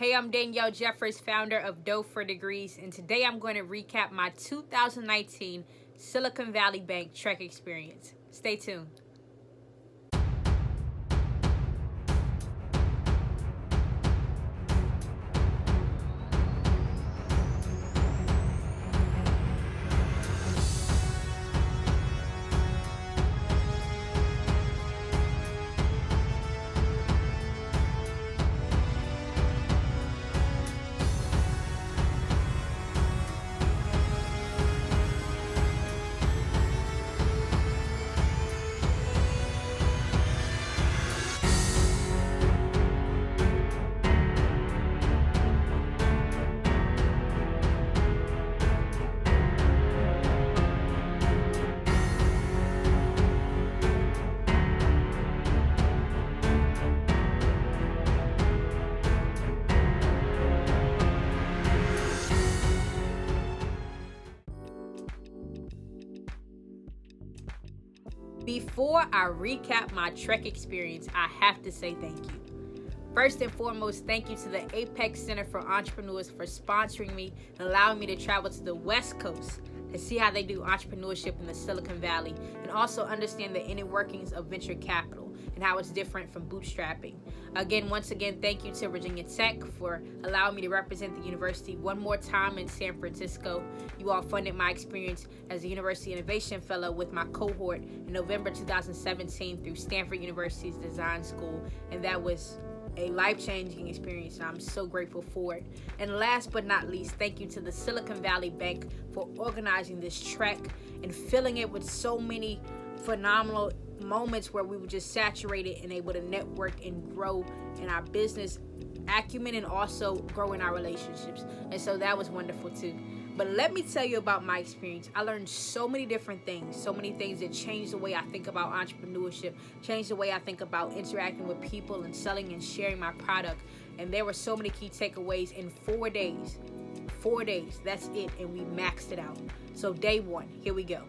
Hey, I'm Danielle Jeffers, founder of Dough for Degrees, and today I'm going to recap my 2019 Silicon Valley Bank Trek experience. Stay tuned. Before I recap my Trek experience, I have to say thank you. First and foremost, thank you to the Apex Center for Entrepreneurs for sponsoring me and allowing me to travel to the West Coast to see how they do entrepreneurship in the Silicon Valley and also understand the inner workings of venture capital and how it's different from bootstrapping. Once again, thank you to Virginia Tech for allowing me to represent the university one more time in San Francisco. You all funded my experience as a University Innovation Fellow with my cohort in November 2017 through Stanford University's Design School, and that was a life-changing experience, and I'm so grateful for it. And last but not least, thank you to the Silicon Valley Bank for organizing this trek and filling it with so many phenomenal moments where we were just saturated and able to network and grow in our business acumen and also grow in our relationships. And so that was wonderful too. But let me tell you about my experience. I learned so many different things, so many things that changed the way I think about entrepreneurship, changed the way I think about interacting with people and selling and sharing my product. And there were so many key takeaways in 4 days. 4 days, that's it, and we maxed it out. So day one, here we go.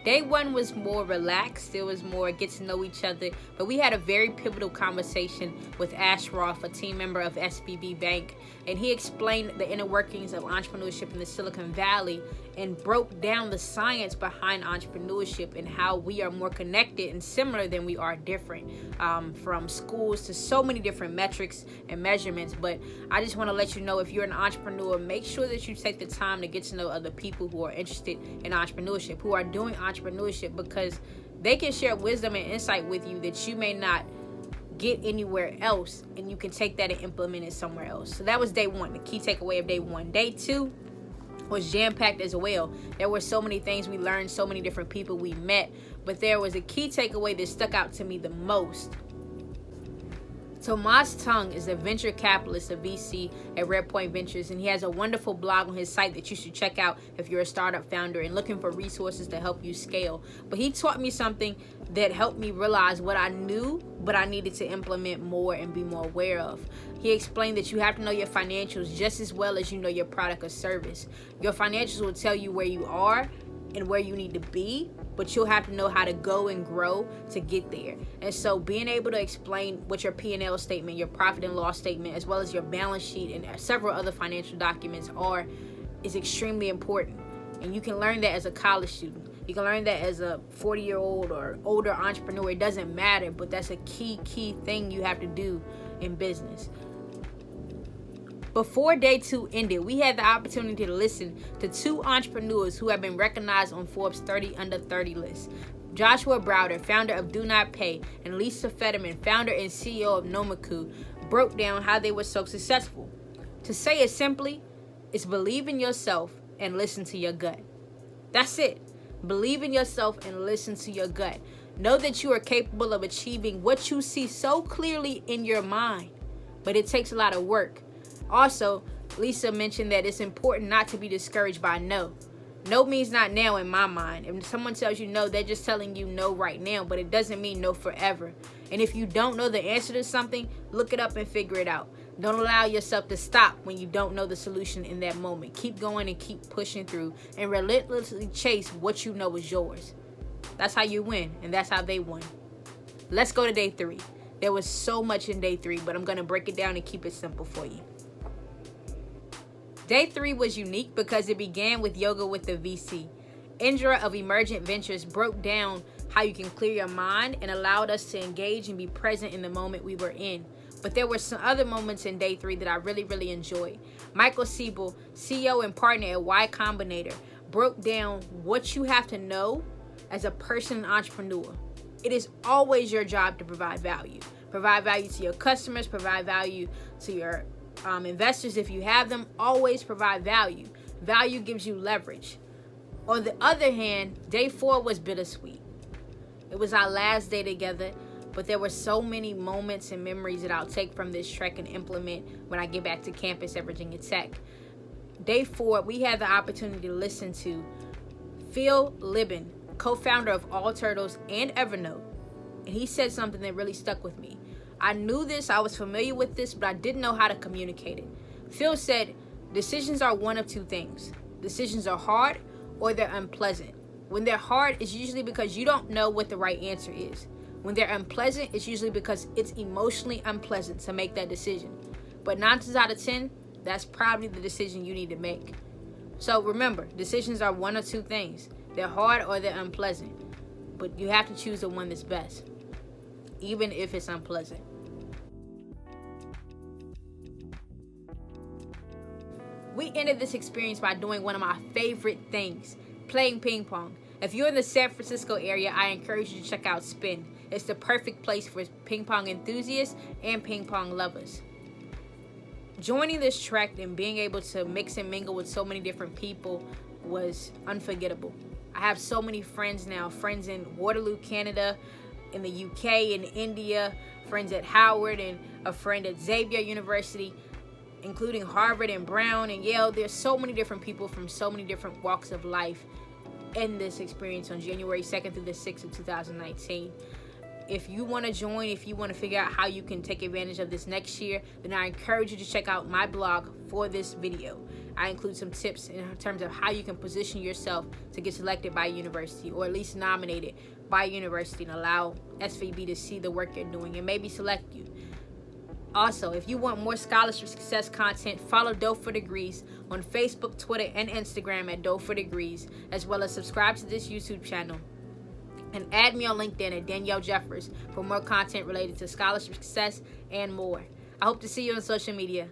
Day one was more relaxed. It was more get to know each other. But we had a very pivotal conversation with Ash Roth, a team member of SVB Bank. And he explained the inner workings of entrepreneurship in the Silicon Valley and broke down the science behind entrepreneurship and how we are more connected and similar than we are different, from schools to so many different metrics and measurements. But I just want to let you know, if you're an entrepreneur, make sure that you take the time to get to know other people who are interested in entrepreneurship, who are doing entrepreneurship, because they can share wisdom and insight with you that you may not get anywhere else, and you can take that and implement it somewhere else. So that was day one, the key takeaway of day one. Day two was jam-packed as well. There were so many things we learned, so many different people we met, but there was a key takeaway that stuck out to me the most. Tomas Tung is a venture capitalist, a VC at Red Point Ventures, and he has a wonderful blog on his site that you should check out if you're a startup founder and looking for resources to help you scale. But he taught me something that helped me realize what I knew, but I needed to implement more and be more aware of. He explained that you have to know your financials just as well as you know your product or service. Your financials will tell you where you are and where you need to be, but you'll have to know how to go and grow to get there. And so being able to explain what your P&L statement, your profit and loss statement, as well as your balance sheet and several other financial documents is extremely important. And you can learn that as a college student. You can learn that as a 40-year-old or older entrepreneur. It doesn't matter, but that's a key thing you have to do in business. Before day two ended, we had the opportunity to listen to two entrepreneurs who have been recognized on Forbes 30 Under 30 list. Joshua Browder, founder of Do Not Pay, and Lisa Fetterman, founder and CEO of Nomaku, broke down how they were so successful. To say it simply, it's believe in yourself and listen to your gut. That's it. Believe in yourself and listen to your gut. Know that you are capable of achieving what you see so clearly in your mind, but it takes a lot of work. Also, Lisa mentioned that it's important not to be discouraged by no. No means not now in my mind. If someone tells you no, they're just telling you no right now, but it doesn't mean no forever. And if you don't know the answer to something, look it up and figure it out. Don't allow yourself to stop when you don't know the solution in that moment. Keep going and keep pushing through and relentlessly chase what you know is yours. That's how you win, and that's how they won. Let's go to day 3. There was so much in day 3, but I'm going to break it down and keep it simple for you. Day 3 was unique because it began with yoga with the VC. Indra of Emergent Ventures broke down how you can clear your mind and allowed us to engage and be present in the moment we were in. But there were some other moments in day 3 that I really enjoyed. Michael Siebel, CEO and partner at Y Combinator, broke down what you have to know as a person and entrepreneur. It is always your job to provide value. Provide value to your customers, provide value to your investors if you have them. Always provide value. Value gives you leverage. On the other hand, day 4 was bittersweet. It was our last day together, but there were so many moments and memories that I'll take from this trek and implement when I get back to campus at Virginia Tech. Day 4, we had the opportunity to listen to Phil Libin, co-founder of All Turtles and Evernote, and he said something that really stuck with me. I knew this, I was familiar with this, but I didn't know how to communicate it. Phil said, decisions are one of 2 things. Decisions are hard or they're unpleasant. When they're hard, it's usually because you don't know what the right answer is. When they're unpleasant, it's usually because it's emotionally unpleasant to make that decision. But 9 times out of 10, that's probably the decision you need to make. So remember, decisions are one of 2 things. They're hard or they're unpleasant. But you have to choose the one that's best, even if it's unpleasant. We ended this experience by doing one of my favorite things, playing ping pong. If you're in the San Francisco area, I encourage you to check out Spin. It's the perfect place for ping pong enthusiasts and ping pong lovers. Joining this trek and being able to mix and mingle with so many different people was unforgettable. I have so many friends now, friends in Waterloo, Canada, in the UK, in India, friends at Howard, and a friend at Xavier University, including Harvard and Brown and Yale. There's so many different people from so many different walks of life in this experience on January 2nd through the 6th of 2019. If you want to join, if you want to figure out how you can take advantage of this next year, then I encourage you to check out my blog for this video. I include some tips in terms of how you can position yourself to get selected by a university, or at least nominated by a university, and allow SVB to see the work you're doing and maybe select you. Also, if you want more scholarship success content, follow Dough for Degrees on Facebook, Twitter, and Instagram at Dough for Degrees, as well as subscribe to this YouTube channel. And add me on LinkedIn at Danielle Jeffers for more content related to scholarship success and more. I hope to see you on social media.